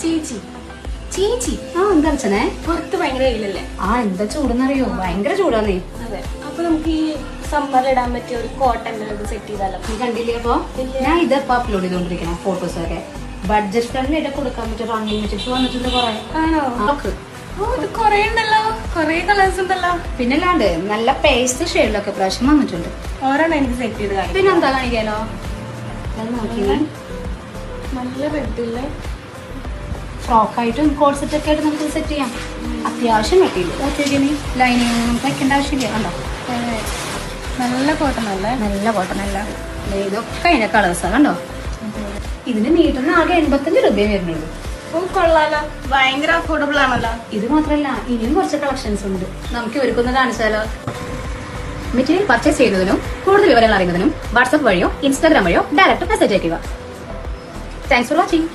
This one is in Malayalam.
ചേച്ചി ചേച്ചി എന്താ അച്ഛനെ പുറത്ത് ഭയങ്കര വെയിലല്ലേ? എന്താ ചൂടെന്നറിയോ? ഭയങ്കര ചൂടാന്നേ. അതെ, അപ്പൊ നമുക്ക് ഈ സമ്മറിൽ ഇടാൻ പറ്റിയ ഒരു കോട്ടന്റെ സെറ്റ് ചെയ്താലോ? നീ കണ്ടില്ലേ? അപ്പൊ ഞാൻ ഇതപ്പോ അപ്ലോഡ് ചെയ്തോണ്ടിരിക്കണം ഫോട്ടോസൊക്കെ. ബഡ്ജറ്റ് ഫ്രണ്ട്ലി ആയിട്ട് കൊടുക്കാൻ പറ്റിയ റണ്ണിങ് ടിപ്സ് വന്നിട്ടുണ്ട് കുറെ. ആണോ? ഇത് കൊറേ ഉണ്ടല്ലോ, കൊറേ കളേഴ്സ് ഉണ്ടല്ലോ. പിന്നല്ലാണ്ട് നല്ല പേസ്റ്റ് ഷെയ്ഡിലൊക്കെ പ്രാവശ്യം വന്നിട്ടുണ്ട്. ഓരോണം എനിക്ക് സെറ്റ് ചെയ്ത് കാണിക്കാം. പിന്നെ എന്താ കാണിക്കാലോ? നോക്കി നല്ല റെഡ് ഇല്ലേ? ഫ്രോക്കായിട്ടും കോഡ് സെറ്റ് ഒക്കെ ആയിട്ട് നമുക്ക് സെറ്റ് ചെയ്യാം. അത്യാവശ്യം വെട്ടിയില്ല ലൈനിങ് നമുക്ക് വെക്കേണ്ട ആവശ്യമില്ല. കണ്ടോ, നല്ല കോട്ടൺ അല്ലേ? നല്ല കോട്ടൺ അല്ല. ഇതൊക്കെ അതിന്റെ കളേഴ്സാ. കണ്ടോ, ഇതിന് മീറ്ററിന് ആകെ 85 രൂപയെ വരുന്നുള്ളൂ. കൊള്ളാലോ, ഭയങ്കര അഫോർഡബിൾ ആണല്ലോ. ഇത് മാത്രല്ല, ഇനിയും കുറച്ച് കളക്ഷൻസ് ഉണ്ട്. നമുക്ക് ഒരുക്കൊന്ന് കാണിച്ചാലോ? മെറ്റീരിയൽ പർച്ചേസ് ചെയ്യുന്നതിനും കൂടുതൽ വിവരങ്ങൾ അറിയുന്നതിനും വാട്സ്ആപ്പ് വഴിയോ ഇൻസ്റ്റാഗ്രാം വഴിയോ ഡയറക്റ്റ് മെസ്സേജ് അയക്കുക. Thanks for watching.